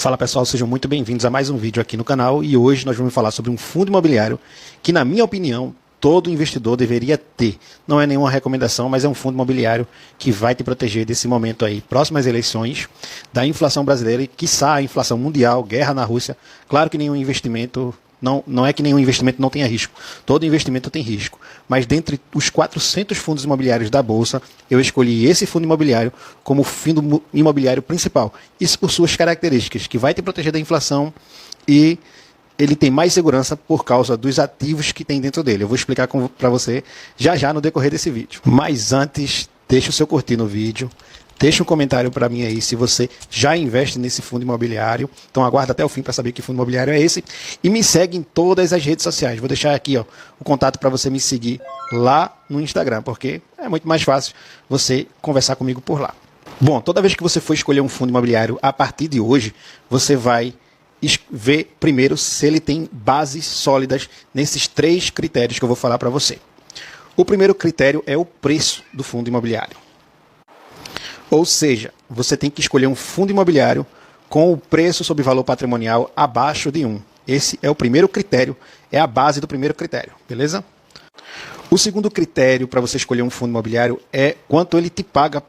Fala pessoal, sejam muito bem-vindos a mais um vídeo aqui no canal e hoje nós vamos falar sobre um fundo imobiliário que, na minha opinião, todo investidor deveria ter. Não é nenhuma recomendação, mas é um fundo imobiliário que vai te proteger desse momento aí, próximas eleições, da inflação brasileira e, quiçá, a inflação mundial, guerra na Rússia. Claro que nenhum investimento... Não é que nenhum investimento não tenha risco. Todo investimento tem risco. Mas dentre os 400 fundos imobiliários da Bolsa, eu escolhi esse fundo imobiliário como fundo imobiliário principal. Isso por suas características, que vai te proteger da inflação e ele tem mais segurança por causa dos ativos que tem dentro dele. Eu vou explicar para você já no decorrer desse vídeo. Mas antes, deixa o seu curtir no vídeo. Deixa um comentário para mim aí se você já investe nesse fundo imobiliário. Então aguarda até o fim para saber que fundo imobiliário é esse. E me segue em todas as redes sociais. Vou deixar aqui o contato para você me seguir lá no Instagram, porque é muito mais fácil você conversar comigo por lá. Bom, toda vez que você for escolher um fundo imobiliário a partir de hoje, você vai ver primeiro se ele tem bases sólidas nesses 3 critérios que eu vou falar para você. O primeiro critério é o preço do fundo imobiliário. Ou seja, você tem que escolher um fundo imobiliário com o preço sobre valor patrimonial abaixo de 1. Esse é o primeiro critério, é a base do primeiro critério, beleza? O segundo critério para você escolher um fundo imobiliário é quanto ele te paga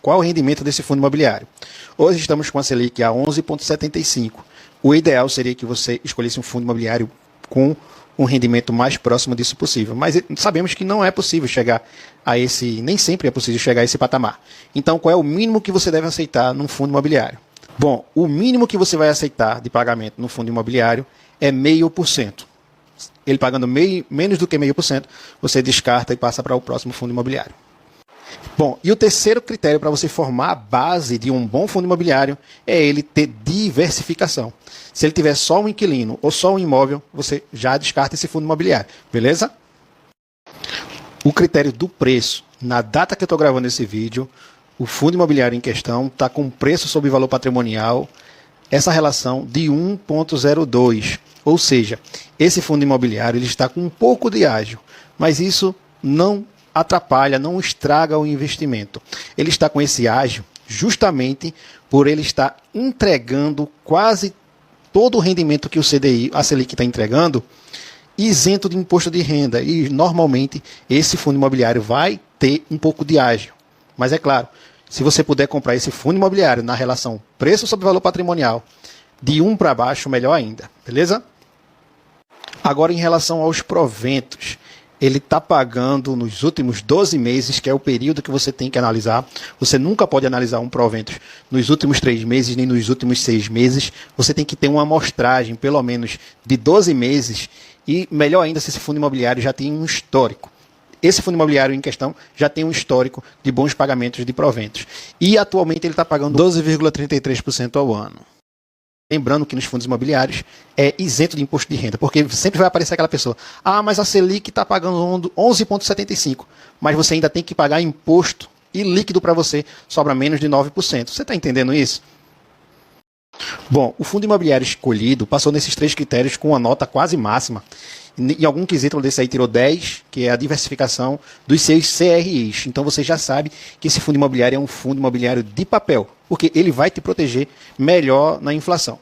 qual o rendimento desse fundo imobiliário. Hoje estamos com a Selic a 11,75. O ideal seria que você escolhesse um fundo imobiliário com um rendimento mais próximo disso possível. Mas sabemos que não é possível chegar a esse, nem sempre é possível chegar a esse patamar. Então, qual é o mínimo que você deve aceitar num fundo imobiliário? Bom, o mínimo que você vai aceitar de pagamento no fundo imobiliário é 0,5%. Ele pagando menos do que 0,5%, você descarta e passa para o próximo fundo imobiliário. Bom, e o terceiro critério para você formar a base de um bom fundo imobiliário é ele ter diversificação. Se ele tiver só um inquilino ou só um imóvel, você já descarta esse fundo imobiliário, beleza? O critério do preço. Na data que eu estou gravando esse vídeo, o fundo imobiliário em questão está com preço sobre valor patrimonial, essa relação de 1,02. Ou seja, esse fundo imobiliário ele está com um pouco de ágio, mas isso não atrapalha, não estraga o investimento. Ele está com esse ágio justamente por ele estar entregando quase todo o rendimento que o CDI, a Selic está entregando, isento de imposto de renda. E normalmente esse fundo imobiliário vai ter um pouco de ágio. Mas é claro, se você puder comprar esse fundo imobiliário na relação preço sobre valor patrimonial de 1 para baixo, melhor ainda, beleza? Agora, em relação aos proventos, ele está pagando nos últimos 12 meses, que é o período que você tem que analisar. Você nunca pode analisar um provento nos últimos 3 meses, nem nos últimos 6 meses. Você tem que ter uma amostragem, pelo menos, de 12 meses. E melhor ainda, se esse fundo imobiliário já tem um histórico. Esse fundo imobiliário em questão já tem um histórico de bons pagamentos de proventos. E atualmente ele está pagando 12,33% ao ano. Lembrando que nos fundos imobiliários é isento de imposto de renda, porque sempre vai aparecer aquela pessoa, mas a Selic está pagando 11,75, mas você ainda tem que pagar imposto e líquido para você sobra menos de 9%. Você está entendendo isso? Bom, o fundo imobiliário escolhido passou nesses 3 critérios com uma nota quase máxima. Em algum quesito desse aí tirou 10, que é a diversificação dos seus CRIs. Então você já sabe que esse fundo imobiliário é um fundo imobiliário de papel, porque ele vai te proteger melhor na inflação.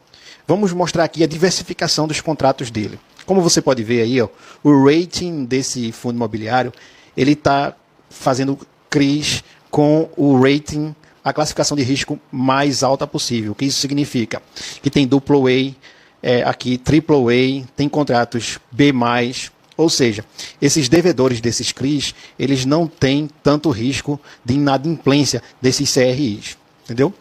Vamos mostrar aqui a diversificação dos contratos dele. Como você pode ver aí, o rating desse fundo imobiliário, ele está fazendo CRIs com o rating, a classificação de risco mais alta possível. O que isso significa? Que tem AA, aqui AAA, tem contratos B+, ou seja, esses devedores desses CRIs, eles não têm tanto risco de inadimplência desses CRIs, entendeu?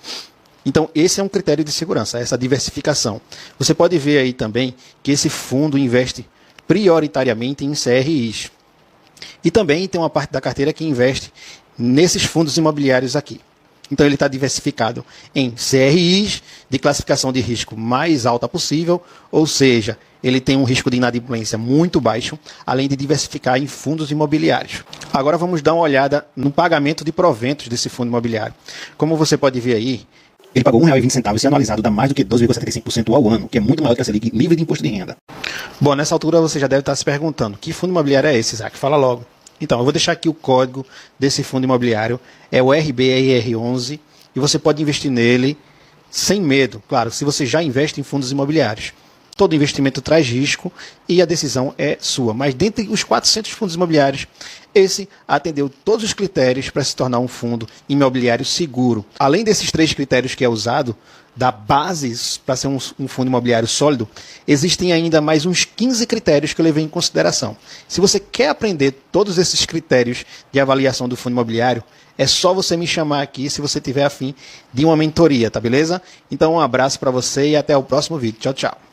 Então, esse é um critério de segurança, essa diversificação. Você pode ver aí também que esse fundo investe prioritariamente em CRIs. E também tem uma parte da carteira que investe nesses fundos imobiliários aqui. Então ele está diversificado em CRIs de classificação de risco mais alta possível, ou seja, ele tem um risco de inadimplência muito baixo, além de diversificar em fundos imobiliários. Agora vamos dar uma olhada no pagamento de proventos desse fundo imobiliário. Como você pode ver aí, ele pagou R$ 1,20 e se analisado dá mais do que 12,75% ao ano, que é muito maior que a Selic livre de imposto de renda. Bom, nessa altura você já deve estar se perguntando, que fundo imobiliário é esse, Isaac? Fala logo. Então, eu vou deixar aqui o código desse fundo imobiliário, é o RBRR11, e você pode investir nele sem medo. Claro, se você já investe em fundos imobiliários. Todo investimento traz risco e a decisão é sua. Mas dentre os 400 fundos imobiliários, esse atendeu todos os critérios para se tornar um fundo imobiliário seguro. Além desses 3 critérios que é usado, da base para ser um fundo imobiliário sólido, existem ainda mais uns 15 critérios que eu levei em consideração. Se você quer aprender todos esses critérios de avaliação do fundo imobiliário, é só você me chamar aqui se você tiver afim de uma mentoria, tá beleza? Então um abraço para você e até o próximo vídeo. Tchau, tchau.